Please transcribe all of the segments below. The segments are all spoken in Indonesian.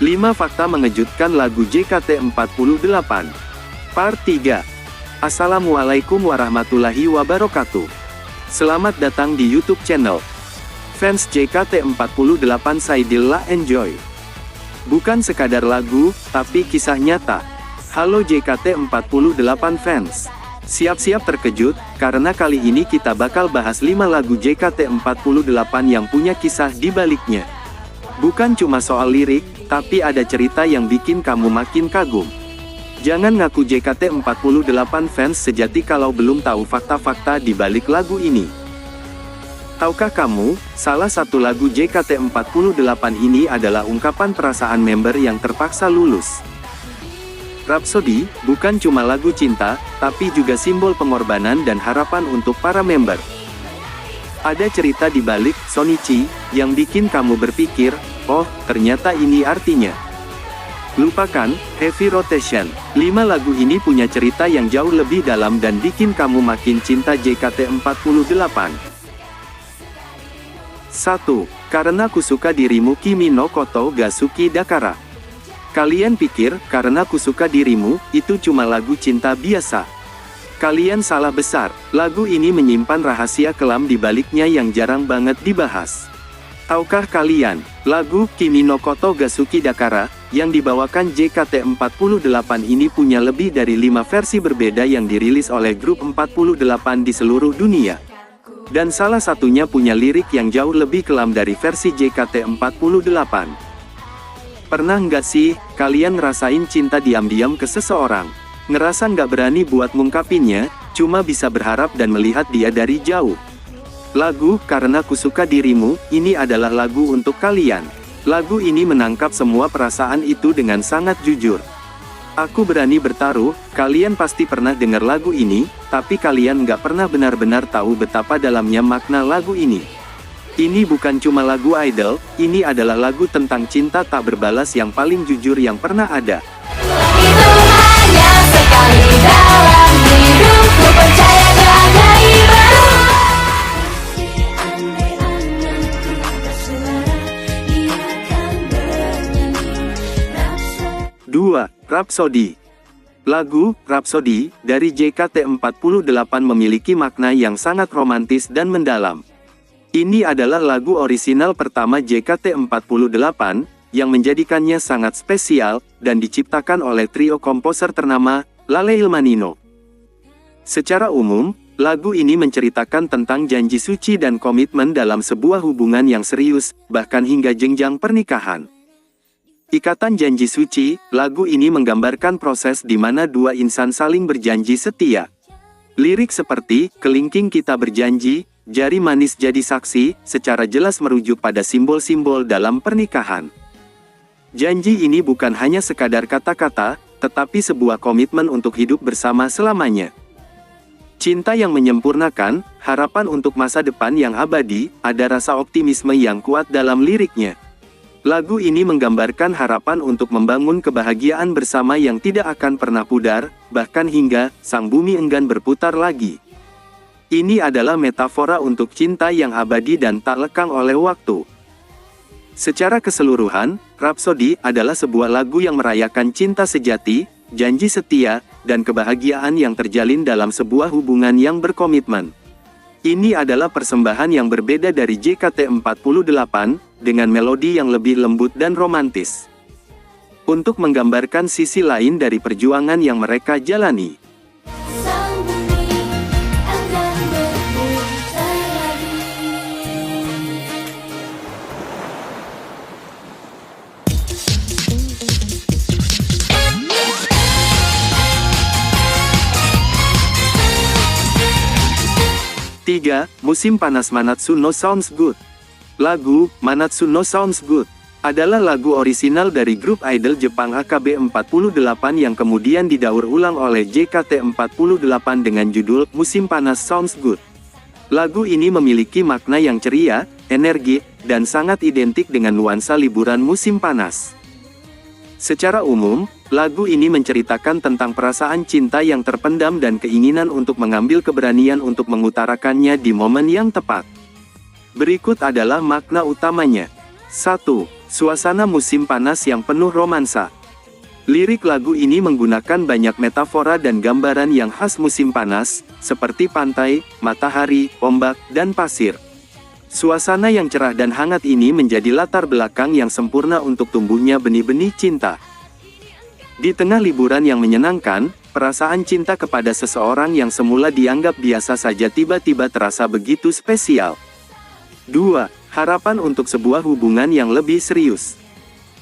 5 fakta mengejutkan lagu JKT48. Part 3. Assalamualaikum warahmatullahi wabarakatuh. Selamat datang di YouTube channel fans JKT48 Saidillah Enjoy. Bukan sekadar lagu, tapi kisah nyata. Halo JKT48 fans. Siap-siap terkejut, karena kali ini kita bakal bahas 5 lagu JKT48 yang punya kisah di baliknya. Bukan cuma soal lirik, tapi ada cerita yang bikin kamu makin kagum. Jangan ngaku JKT48 fans sejati kalau belum tahu fakta-fakta di balik lagu ini. Tahukah kamu, salah satu lagu JKT48 ini adalah ungkapan perasaan member yang terpaksa lulus. Rhapsody, bukan cuma lagu cinta, tapi juga simbol pengorbanan dan harapan untuk para member. Ada cerita di balik Shonichi, yang bikin kamu berpikir, oh, ternyata ini artinya. Lupakan Heavy Rotation. 5 lagu ini punya cerita yang jauh lebih dalam dan bikin kamu makin cinta JKT48. 1. Karena Ku Suka Dirimu Kimi no Koto ga Suki Dakara. Kalian pikir, Karena Ku Suka Dirimu, itu cuma lagu cinta biasa? Kalian salah besar, lagu ini menyimpan rahasia kelam di baliknya yang jarang banget dibahas. Tahukah kalian, lagu Kimi no Koto ga Suki Dakara, yang dibawakan JKT48 ini punya lebih dari 5 versi berbeda yang dirilis oleh grup 48 di seluruh dunia. Dan salah satunya punya lirik yang jauh lebih kelam dari versi JKT48. Pernah nggak sih, kalian ngerasain cinta diam-diam ke seseorang? Ngerasa nggak berani buat ngungkapinnya, cuma bisa berharap dan melihat dia dari jauh. Lagu Karena Ku Suka Dirimu, ini adalah lagu untuk kalian. Lagu ini menangkap semua perasaan itu dengan sangat jujur. Aku berani bertaruh, kalian pasti pernah dengar lagu ini, tapi kalian nggak pernah benar-benar tahu betapa dalamnya makna lagu ini. Ini bukan cuma lagu idol, ini adalah lagu tentang cinta tak berbalas yang paling jujur yang pernah ada. Rhapsody. Lagu Rhapsody dari JKT48 memiliki makna yang sangat romantis dan mendalam. Ini adalah lagu orisinal pertama JKT48 yang menjadikannya sangat spesial dan diciptakan oleh trio komposer ternama Lale Ilmanino. Secara umum, lagu ini menceritakan tentang janji suci dan komitmen dalam sebuah hubungan yang serius, bahkan hingga jenjang pernikahan. Ikatan janji suci, lagu ini menggambarkan proses di mana dua insan saling berjanji setia. Lirik seperti, kelingking kita berjanji, jari manis jadi saksi, secara jelas merujuk pada simbol-simbol dalam pernikahan. Janji ini bukan hanya sekadar kata-kata, tetapi sebuah komitmen untuk hidup bersama selamanya. Cinta yang menyempurnakan, harapan untuk masa depan yang abadi, ada rasa optimisme yang kuat dalam liriknya. Lagu ini menggambarkan harapan untuk membangun kebahagiaan bersama yang tidak akan pernah pudar, bahkan hingga sang bumi enggan berputar lagi. Ini adalah metafora untuk cinta yang abadi dan tak lekang oleh waktu. Secara keseluruhan, Rhapsody adalah sebuah lagu yang merayakan cinta sejati, janji setia, dan kebahagiaan yang terjalin dalam sebuah hubungan yang berkomitmen. Ini adalah persembahan yang berbeda dari JKT48, dengan melodi yang lebih lembut dan romantis. Untuk menggambarkan sisi lain dari perjuangan yang mereka jalani. 3. Musim Panas Manatsu no Sounds Good. Lagu Manatsu no Sounds Good adalah lagu orisinal dari grup idol Jepang AKB48 yang kemudian didaur ulang oleh JKT48 dengan judul Musim Panas Sounds Good. Lagu ini memiliki makna yang ceria, energik, dan sangat identik dengan nuansa liburan musim panas. Secara umum, lagu ini menceritakan tentang perasaan cinta yang terpendam dan keinginan untuk mengambil keberanian untuk mengutarakannya di momen yang tepat. Berikut adalah makna utamanya. 1. Suasana musim panas yang penuh romansa. Lirik lagu ini menggunakan banyak metafora dan gambaran yang khas musim panas, seperti pantai, matahari, ombak, dan pasir. Suasana yang cerah dan hangat ini menjadi latar belakang yang sempurna untuk tumbuhnya benih-benih cinta. Di tengah liburan yang menyenangkan, perasaan cinta kepada seseorang yang semula dianggap biasa saja tiba-tiba terasa begitu spesial. 2. Harapan untuk sebuah hubungan yang lebih serius.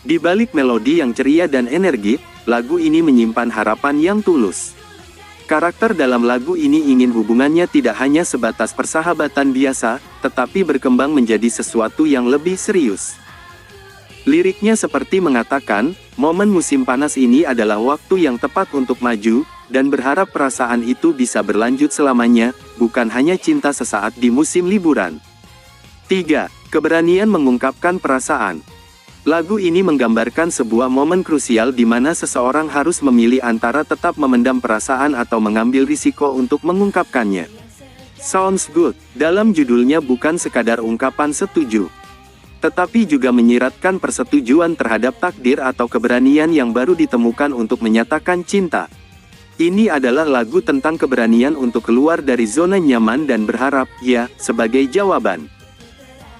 Di balik melodi yang ceria dan energik, lagu ini menyimpan harapan yang tulus. Karakter dalam lagu ini ingin hubungannya tidak hanya sebatas persahabatan biasa, tetapi berkembang menjadi sesuatu yang lebih serius. Liriknya seperti mengatakan, momen musim panas ini adalah waktu yang tepat untuk maju, dan berharap perasaan itu bisa berlanjut selamanya, bukan hanya cinta sesaat di musim liburan. 3. Keberanian mengungkapkan perasaan. Lagu ini menggambarkan sebuah momen krusial di mana seseorang harus memilih antara tetap memendam perasaan atau mengambil risiko untuk mengungkapkannya. Sounds Good, dalam judulnya bukan sekadar ungkapan setuju, tetapi juga menyiratkan persetujuan terhadap takdir atau keberanian yang baru ditemukan untuk menyatakan cinta. Ini adalah lagu tentang keberanian untuk keluar dari zona nyaman dan berharap, ya, sebagai jawaban.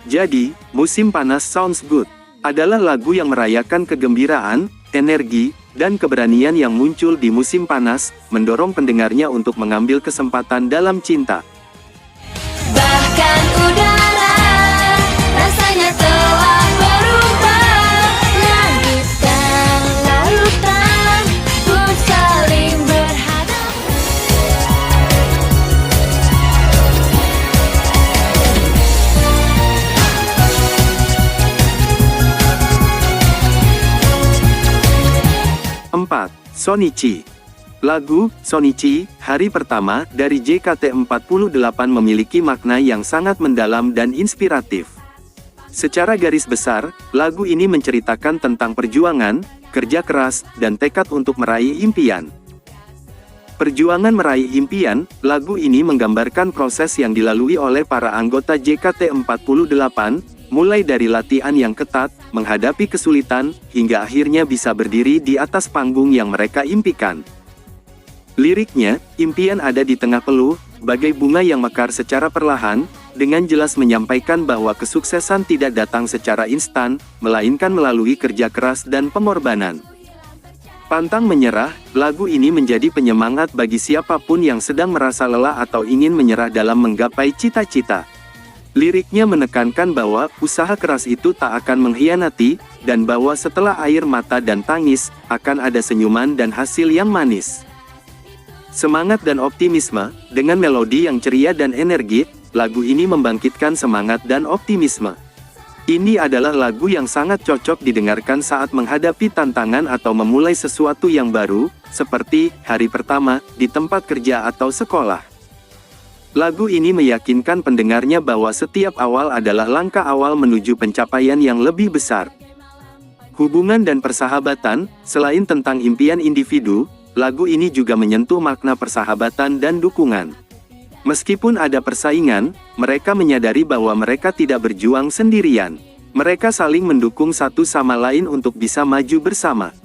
Jadi, Musim Panas Sounds Good adalah lagu yang merayakan kegembiraan, energi, dan keberanian yang muncul di musim panas, mendorong pendengarnya untuk mengambil kesempatan dalam cinta. Bahkan udara rasanya telah berubah, langit dan lautan pun saling berhadapan. 4. Shonichi. Lagu Shonichi, Hari Pertama, dari JKT48 memiliki makna yang sangat mendalam dan inspiratif. Secara garis besar, lagu ini menceritakan tentang perjuangan, kerja keras, dan tekad untuk meraih impian. Perjuangan meraih impian, lagu ini menggambarkan proses yang dilalui oleh para anggota JKT48, mulai dari latihan yang ketat, menghadapi kesulitan, hingga akhirnya bisa berdiri di atas panggung yang mereka impikan. Liriknya, impian ada di tengah peluh, bagai bunga yang mekar secara perlahan, dengan jelas menyampaikan bahwa kesuksesan tidak datang secara instan, melainkan melalui kerja keras dan pengorbanan. Pantang menyerah, lagu ini menjadi penyemangat bagi siapapun yang sedang merasa lelah atau ingin menyerah dalam menggapai cita-cita. Liriknya menekankan bahwa usaha keras itu tak akan mengkhianati, dan bahwa setelah air mata dan tangis, akan ada senyuman dan hasil yang manis. Semangat dan optimisme, dengan melodi yang ceria dan energik, lagu ini membangkitkan semangat dan optimisme. Ini adalah lagu yang sangat cocok didengarkan saat menghadapi tantangan atau memulai sesuatu yang baru, seperti hari pertama di tempat kerja atau sekolah. Lagu ini meyakinkan pendengarnya bahwa setiap awal adalah langkah awal menuju pencapaian yang lebih besar. Hubungan dan persahabatan, selain tentang impian individu, lagu ini juga menyentuh makna persahabatan dan dukungan. Meskipun ada persaingan, mereka menyadari bahwa mereka tidak berjuang sendirian. Mereka saling mendukung satu sama lain untuk bisa maju bersama.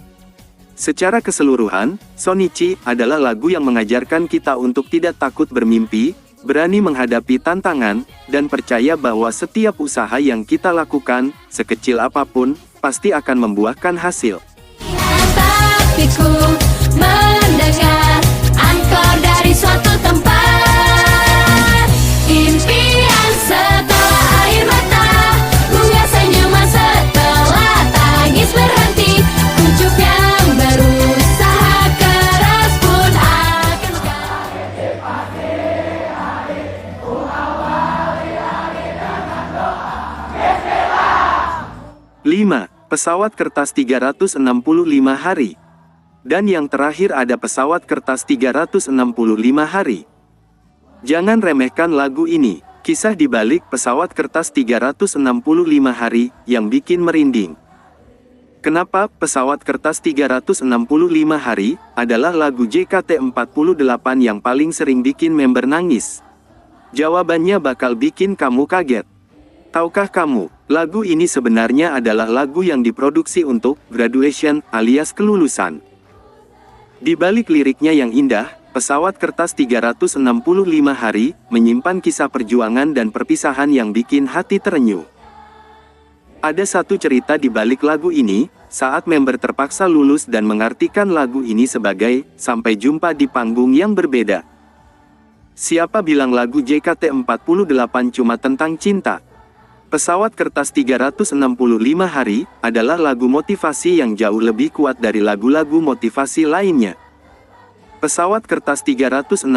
Secara keseluruhan, Shonichi adalah lagu yang mengajarkan kita untuk tidak takut bermimpi, berani menghadapi tantangan, dan percaya bahwa setiap usaha yang kita lakukan, sekecil apapun, pasti akan membuahkan hasil. Tapi ku mendengar angkor dari suatu tempat, impian setelah air mata, bunga senyuman setelah tangis berhenti, puncuk yang berusaha keras pun akan mekar. 5. Pesawat kertas 365 hari. Dan yang terakhir ada pesawat kertas 365 hari. Jangan remehkan lagu ini, kisah di balik pesawat kertas 365 hari, yang bikin merinding. Kenapa pesawat kertas 365 hari, adalah lagu JKT48 yang paling sering bikin member nangis? Jawabannya bakal bikin kamu kaget. Tahukah kamu, lagu ini sebenarnya adalah lagu yang diproduksi untuk graduation alias kelulusan. Di balik liriknya yang indah, Pesawat Kertas 365 Hari menyimpan kisah perjuangan dan perpisahan yang bikin hati terenyuh. Ada satu cerita di balik lagu ini, saat member terpaksa lulus dan mengartikan lagu ini sebagai "Sampai Jumpa di Panggung yang Berbeda". Siapa bilang lagu JKT48 cuma tentang cinta? Pesawat Kertas 365 Hari adalah lagu motivasi yang jauh lebih kuat dari lagu-lagu motivasi lainnya. Pesawat Kertas 365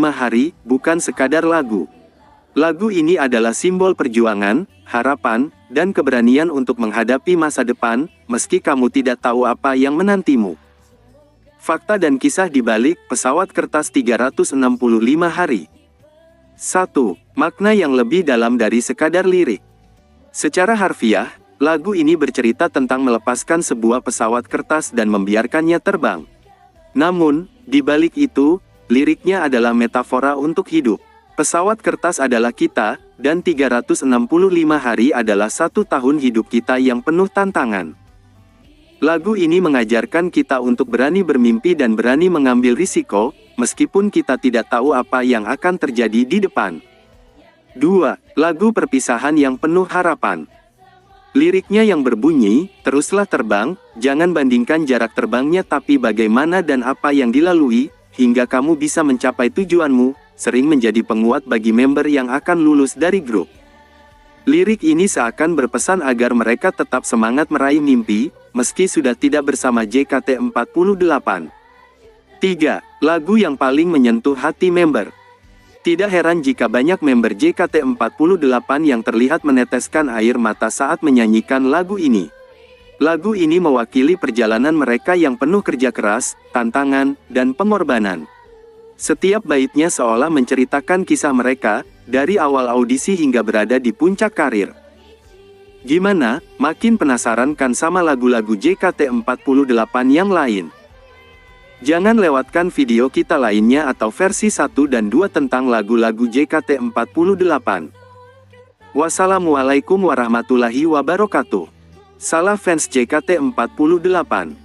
Hari bukan sekadar lagu. Lagu ini adalah simbol perjuangan, harapan, dan keberanian untuk menghadapi masa depan, meski kamu tidak tahu apa yang menantimu. Fakta dan kisah di balik Pesawat Kertas 365 Hari. 1. Makna yang lebih dalam dari sekadar lirik. Secara harfiah, lagu ini bercerita tentang melepaskan sebuah pesawat kertas dan membiarkannya terbang. Namun, di balik itu, liriknya adalah metafora untuk hidup. Pesawat kertas adalah kita, dan 365 hari adalah 1 tahun hidup kita yang penuh tantangan. Lagu ini mengajarkan kita untuk berani bermimpi dan berani mengambil risiko, meskipun kita tidak tahu apa yang akan terjadi di depan. 2. Lagu perpisahan yang penuh harapan. Liriknya yang berbunyi, "Teruslah terbang, jangan bandingkan jarak terbangnya tapi bagaimana dan apa yang dilalui, hingga kamu bisa mencapai tujuanmu," sering menjadi penguat bagi member yang akan lulus dari grup. Lirik ini seakan berpesan agar mereka tetap semangat meraih mimpi, meski sudah tidak bersama JKT48. 3. Lagu yang paling menyentuh hati member. Tidak heran jika banyak member JKT48 yang terlihat meneteskan air mata saat menyanyikan lagu ini. Lagu ini mewakili perjalanan mereka yang penuh kerja keras, tantangan, dan pengorbanan. Setiap baitnya seolah menceritakan kisah mereka, dari awal audisi hingga berada di puncak karir. Gimana, makin penasaran kan sama lagu-lagu JKT48 yang lain? Jangan lewatkan video kita lainnya atau versi 1 dan 2 tentang lagu-lagu JKT48. Wassalamualaikum warahmatullahi wabarakatuh. Salam fans JKT48.